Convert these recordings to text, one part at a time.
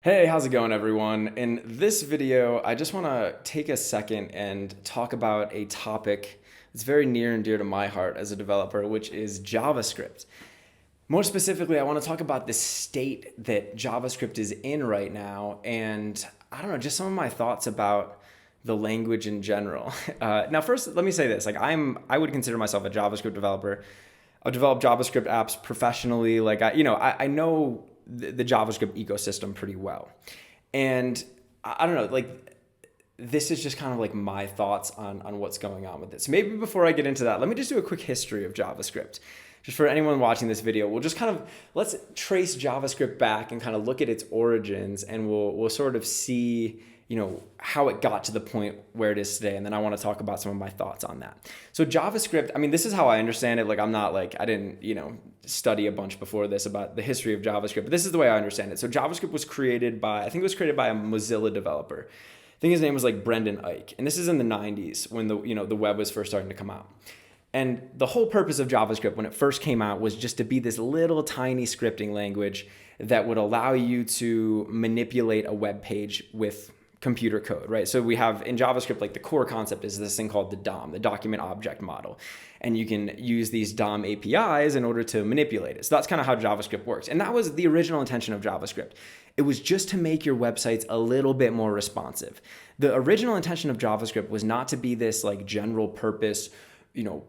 Hey, how's it going, everyone? In this video, I just want to take a second and talk about a topic that's very near and dear to my heart as a developer, which is JavaScript. More specifically, I want to talk about the state that JavaScript is in right now, and I don't know, just some of my thoughts about the language in general. Now, first, let me say this: I would consider myself a JavaScript developer. I've developed JavaScript apps professionally. I know the JavaScript ecosystem pretty well. And I don't know, like this is just kind of like my thoughts on what's going on with this. So maybe before I get into that, let me just do a quick history of JavaScript. Just for anyone watching this video, we'll just kind of let's trace JavaScript back and kind of look at its origins, and we'll sort of see how it got to the point where it is today. And then I want to talk about some of my thoughts on that. So JavaScript, I mean, this is how I understand it. Like, I'm not like, I didn't, study a bunch before this about the history of JavaScript, but this is the way I understand it. So JavaScript was created by, I think it was created by a Mozilla developer. I think his name was like Brendan Ike. And this is in the 90s when the web was first starting to come out. And the whole purpose of JavaScript when it first came out was just to be this little tiny scripting language that would allow you to manipulate a web page with computer code, right? So we have in JavaScript, like the core concept is this thing called the DOM, the document object model. And you can use these DOM APIs in order to manipulate it. So that's kind of how JavaScript works. And that was the original intention of JavaScript. It was just to make your websites a little bit more responsive. The original intention of JavaScript was not to be this like general purpose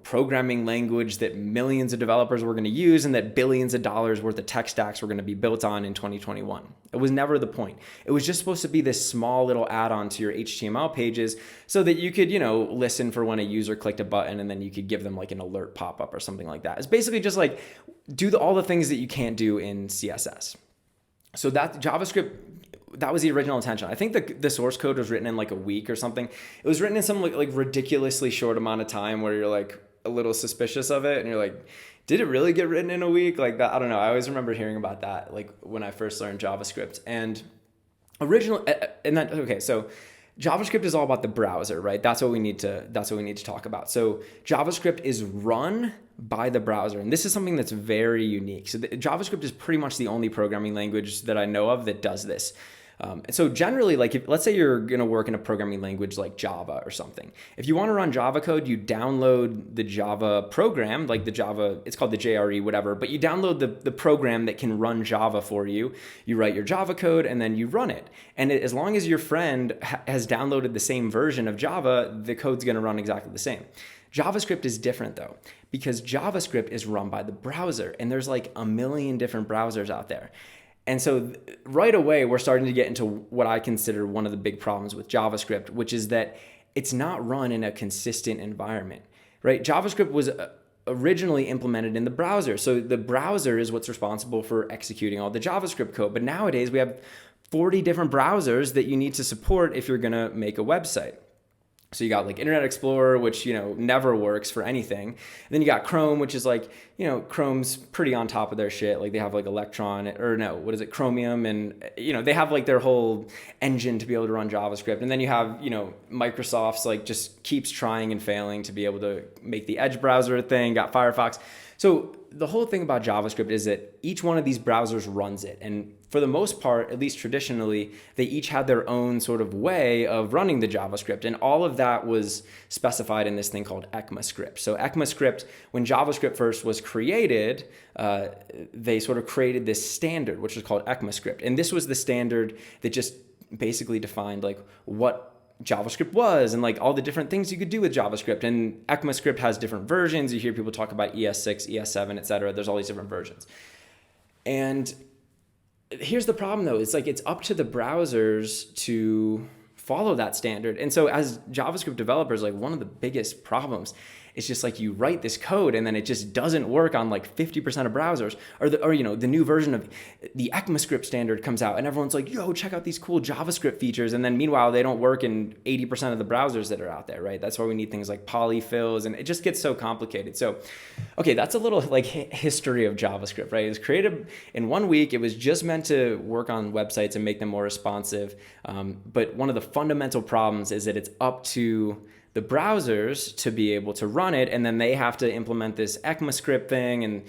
programming language that millions of developers were going to use and that billions of dollars worth of tech stacks were going to be built on in 2021. It was never the point. It was just supposed to be this small little add-on to your HTML pages so that you could, listen for when a user clicked a button and then you could give them like an alert pop-up or something like that. It's basically just like do all the things that you can't do in CSS. So that JavaScript, that was the original intention. I think the source code was written in like a week or something. It was written in some like ridiculously short amount of time where you're like a little suspicious of it and you're like, did it really get written in a week? Like that, I don't know. I always remember hearing about that like when I first learned JavaScript. So JavaScript is all about the browser, right? That's what we need to talk about. So JavaScript is run by the browser. And this is something that's very unique. So JavaScript is pretty much the only programming language that I know of that does this. And so generally, like let's say you're going to work in a programming language like Java or something. If you want to run Java code, you download the Java program, like the Java, it's called the JRE, whatever, but you download the program that can run Java for you. You write your Java code and then you run it. And as long as your friend has downloaded the same version of Java, the code's going to run exactly the same. JavaScript is different though, because JavaScript is run by the browser and there's like a million different browsers out there. And so right away, we're starting to get into what I consider one of the big problems with JavaScript, which is that it's not run in a consistent environment, right? JavaScript was originally implemented in the browser. So the browser is what's responsible for executing all the JavaScript code. But nowadays, we have 40 different browsers that you need to support if you're going to make a website. So you got like Internet Explorer, which, never works for anything. And then you got Chrome, which is like, Chrome's pretty on top of their shit. Like they have like Chromium. And, they have like their whole engine to be able to run JavaScript. And then you have, Microsoft's like just keeps trying and failing to be able to make the Edge browser a thing, got Firefox. So the whole thing about JavaScript is that each one of these browsers runs it. And for the most part, at least traditionally, they each had their own sort of way of running the JavaScript. And all of that was specified in this thing called ECMAScript. So ECMAScript, when JavaScript first was created, they sort of created this standard, which was called ECMAScript. And this was the standard that just basically defined like what JavaScript was and like all the different things you could do with JavaScript. And ECMAScript has different versions. You hear people talk about ES6, ES7, et cetera. There's all these different versions. And here's the problem though. It's like it's up to the browsers to follow that standard. And so as JavaScript developers, like one of the biggest problems is just like you write this code and then it just doesn't work on like 50% of browsers, or the new version of the ECMAScript standard comes out and everyone's like, yo, check out these cool JavaScript features. And then meanwhile, they don't work in 80% of the browsers that are out there, right? That's why we need things like polyfills, and it just gets so complicated. So, okay, that's a little like history of JavaScript, right? It was created in 1 week. It was just meant to work on websites and make them more responsive. But one of the fundamental problems is that it's up to the browsers to be able to run it, and then they have to implement this ECMAScript thing, and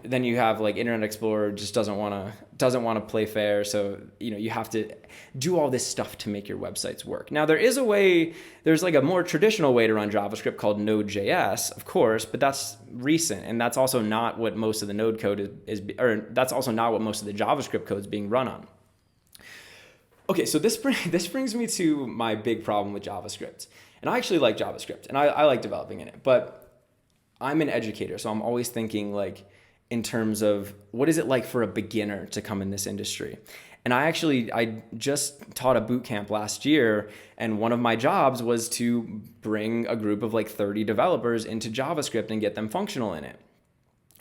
then you have like Internet Explorer just doesn't want doesn't want to play fair. So, you have to do all this stuff to make your websites work. Now, there's like a more traditional way to run JavaScript called Node.js, of course, but that's recent. And that's also not what most of the Node code or that's also not what most of the JavaScript code is being run on. Okay, so this brings me to my big problem with JavaScript. And I actually like JavaScript, and I like developing in it. But I'm an educator, so I'm always thinking like in terms of what is it like for a beginner to come in this industry. And I just taught a boot camp last year, and one of my jobs was to bring a group of like 30 developers into JavaScript and get them functional in it.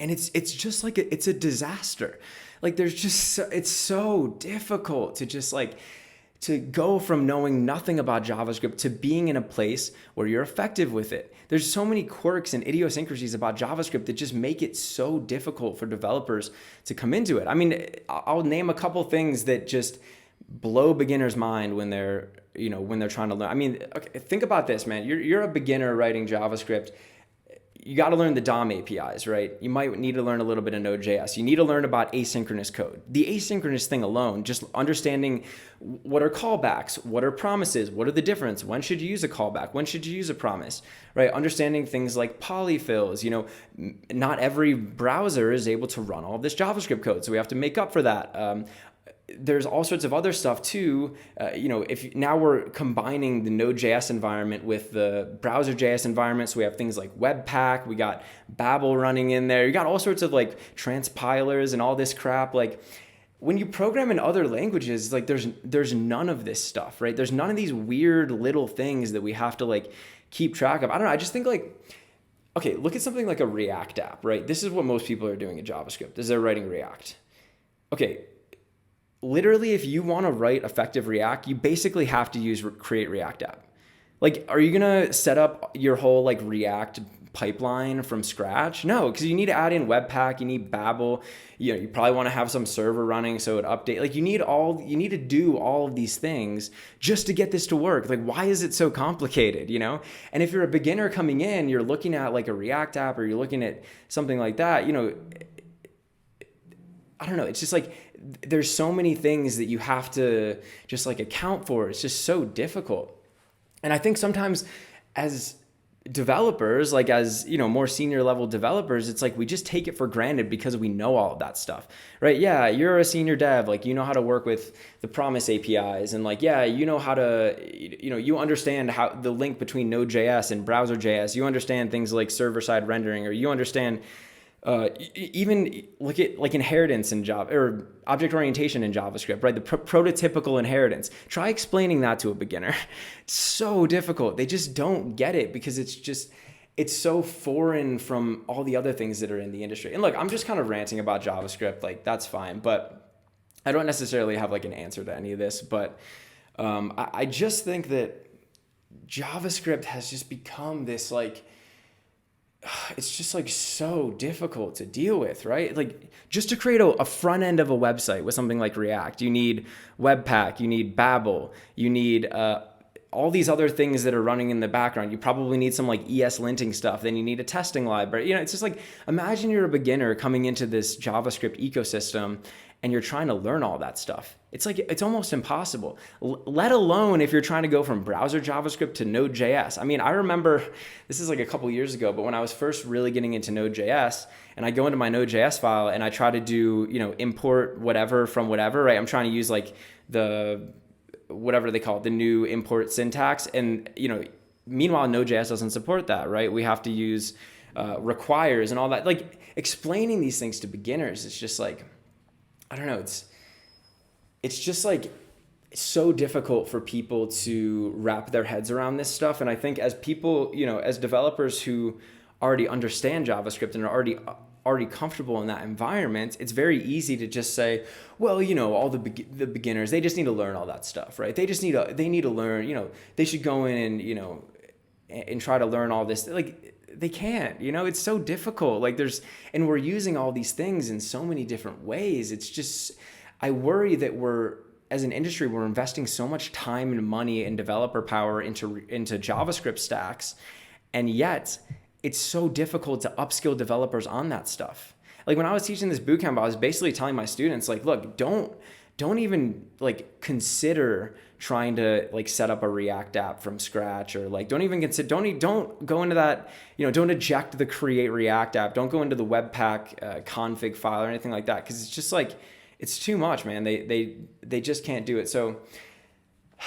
And it's just like it's a disaster. Like it's so difficult to just like to go from knowing nothing about JavaScript to being in a place where you're effective with it. There's so many quirks and idiosyncrasies about JavaScript that just make it so difficult for developers to come into it. I mean, I'll name a couple things that just blow beginners' mind when they're trying to learn. I mean, okay, think about this, man. You're a beginner writing JavaScript. You got to learn the DOM APIs, right? You might need to learn a little bit of Node.js. You need to learn about asynchronous code. The asynchronous thing alone, just understanding what are callbacks, what are promises, what are the difference, when should you use a callback, when should you use a promise, right? Understanding things like polyfills. Not every browser is able to run all of this JavaScript code, so we have to make up for that. There's all sorts of other stuff too. If now we're combining the Node.js environment with the browser.js environment, so we have things like Webpack, we got Babel running in there, you got all sorts of like transpilers and all this crap. Like when you program in other languages, like there's none of this stuff, right? There's none of these weird little things that we have to like keep track of. I don't know. I just think like, okay, look at something like a React app, right? This is what most people are doing in JavaScript, is they're writing React. Okay. Literally, if you want to write effective React, you basically have to use create React app. Like, are you going to set up your whole like React pipeline from scratch? No, because you need to add in Webpack, you need Babel, you probably want to have some server running so it update. Like you need to do all of these things just to get this to work. Like, why is it so complicated, And if you're a beginner coming in, you're looking at like a React app or you're looking at something like that, I don't know. It's just like, there's so many things that you have to just like account for. It's just so difficult. And I think sometimes as developers, like as, more senior level developers, it's like we just take it for granted because we know all of that stuff, right? Yeah, you're a senior dev, like you know how to work with the promise APIs and like, yeah, you know how to, you understand how the link between Node.js and browser.js, you understand things like server-side rendering, or you understand even look at like inheritance in Java or object orientation in JavaScript, right? The prototypical inheritance. Try explaining that to a beginner. It's so difficult. They just don't get it because it's so foreign from all the other things that are in the industry. And look, I'm just kind of ranting about JavaScript. Like that's fine, but I don't necessarily have like an answer to any of this. But I just think that JavaScript has just become this like, it's just like so difficult to deal with, right? Like just to create a front end of a website with something like React, you need Webpack, you need Babel, you need all these other things that are running in the background. You probably need some like ES linting stuff. Then you need a testing library. It's just like, imagine you're a beginner coming into this JavaScript ecosystem and you're trying to learn all that stuff. It's like, it's almost impossible, let alone if you're trying to go from browser JavaScript to Node.js. I mean, I remember, this is like a couple years ago, but when I was first really getting into Node.js and I go into my Node.js file and I try to do, import whatever from whatever, right? I'm trying to use like whatever they call it, the new import syntax. And, meanwhile, Node.js doesn't support that, right? We have to use requires and all that. Like explaining these things to beginners, it's just like, I don't know. It's just like it's so difficult for people to wrap their heads around this stuff. And I think as people, as developers who already understand JavaScript and are already comfortable in that environment, it's very easy to just say, well, all the beginners, they just need to learn all that stuff, right? They need to learn, they should go in and, and try to learn all this. Like they can't, it's so difficult. Like and we're using all these things in so many different ways. It's just, I worry that as an industry, we're investing so much time and money and developer power into JavaScript stacks. And yet it's so difficult to upskill developers on that stuff. like when I was teaching this bootcamp, I was basically telling my students like, look, don't even like consider trying to like set up a React app from scratch, or like don't even consider, don't go into that, don't eject the create React app, don't go into the Webpack config file or anything like that, because it's just like, it's too much, man. They just can't do it. So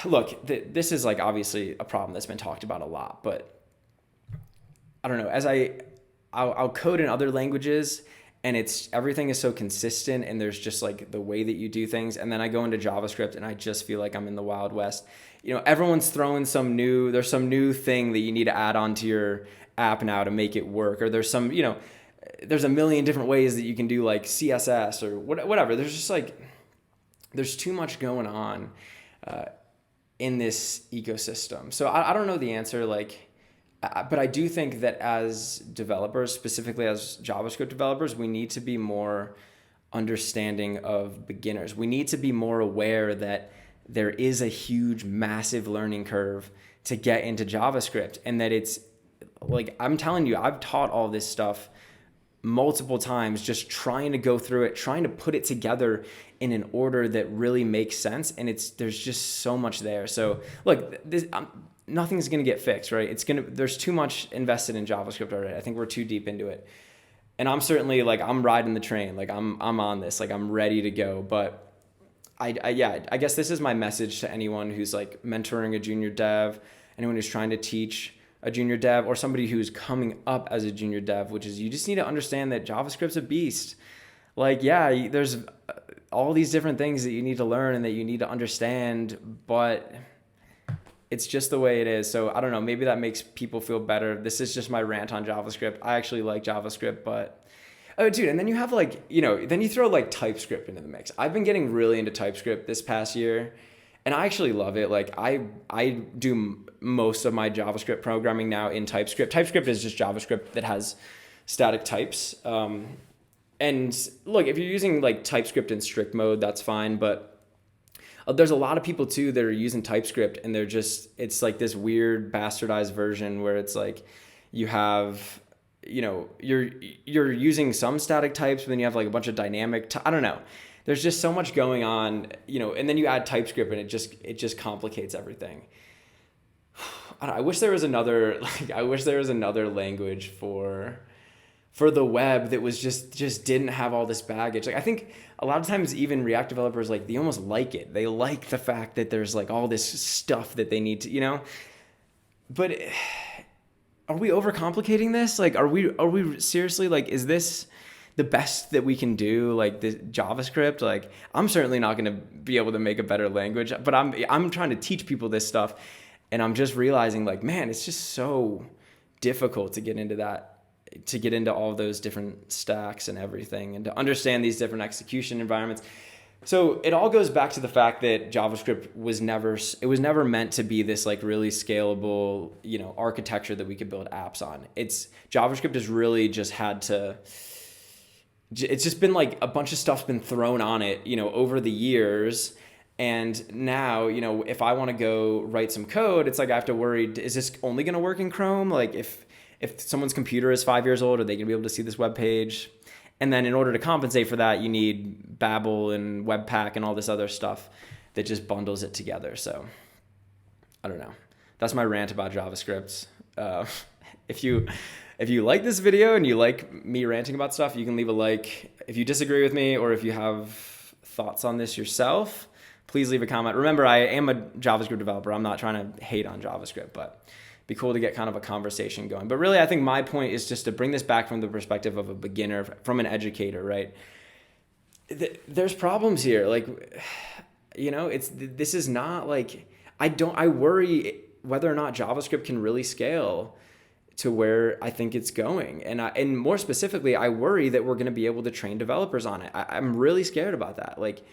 look, this is like obviously a problem that's been talked about a lot, but I don't know, as I'll code in other languages, and everything is so consistent, and there's just like the way that you do things. And then I go into JavaScript and I just feel like I'm in the Wild West. Everyone's throwing there's some new thing that you need to add onto your app now to make it work. Or there's there's a million different ways that you can do like CSS or whatever. There's just like, there's too much going on in this ecosystem. So I don't know the answer, but I do think that as developers, specifically as JavaScript developers, we need to be more understanding of beginners. We need to be more aware that there is a huge, massive learning curve to get into JavaScript, and that it's like, I'm telling you, I've taught all this stuff multiple times, just trying to go through it, trying to put it together in an order that really makes sense. And there's just so much there. So look, nothing's going to get fixed, right? There's too much invested in JavaScript already. I think we're too deep into it. And I'm certainly like, I'm riding the train. Like I'm on this, like I'm ready to go. But I guess this is my message to anyone who's like mentoring a junior dev, anyone who's trying to teach a junior dev, or somebody who's coming up as a junior dev, which is, you just need to understand that JavaScript's a beast. Like, yeah, there's all these different things that you need to learn and that you need to understand, but it's just the way it is. So I don't know, maybe that makes people feel better. This is just my rant on JavaScript. I actually like JavaScript, but oh dude, and then you have like, then you throw like TypeScript into the mix. I've been getting really into TypeScript this past year, and I actually love it. Like I do most of my JavaScript programming now in TypeScript. TypeScript is just JavaScript that has static types. And look, if you're using like TypeScript in strict mode, that's fine. But there's a lot of people too that are using TypeScript, and it's like this weird bastardized version where it's like you have, you're using some static types, but then you have like a bunch of dynamic, I don't know. There's just so much going on, and then you add TypeScript and it just complicates everything. I wish there was another language for the web that was just didn't have all this baggage. Like I think a lot of times even React developers, like they almost like it. They like the fact that there's like all this stuff that they need to, but are we overcomplicating this? Like, are we seriously, like, is this the best that we can do? Like this JavaScript, like I'm certainly not going to be able to make a better language, but I'm trying to teach people this stuff. And I'm just realizing like, man, it's just so difficult to get into all of those different stacks and everything, and to understand these different execution environments. So it all goes back to the fact that JavaScript was never meant to be this like really scalable, architecture that we could build apps on. JavaScript has really just it's just been like a bunch of stuff's been thrown on it, over the years. And now, if I want to go write some code, it's like I have to worry, is this only going to work in Chrome? Like if someone's computer is 5 years old, are they going to be able to see this web page? And then in order to compensate for that, you need Babel and Webpack and all this other stuff that just bundles it together. So I don't know. That's my rant about JavaScript. If you like this video and you like me ranting about stuff, you can leave a like. If you disagree with me, or if you have thoughts on this yourself, please leave a comment. Remember, I am a JavaScript developer. I'm not trying to hate on JavaScript, but it'd be cool to get kind of a conversation going. But really, I think my point is just to bring this back from the perspective of a beginner, from an educator, right? There's problems here. Like, this is not like, I worry whether or not JavaScript can really scale to where I think it's going. And more specifically, I worry that we're going to be able to train developers on it. I'm really scared about that. Like,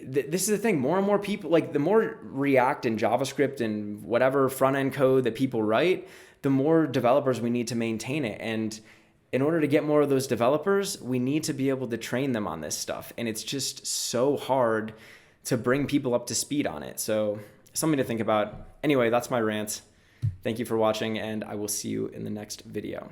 this is the thing, more and more people, like the more React and JavaScript and whatever front end code that people write, the more developers we need to maintain it. And in order to get more of those developers, we need to be able to train them on this stuff. And it's just so hard to bring people up to speed on it. So something to think about. Anyway, that's my rant. Thank you for watching, and I will see you in the next video.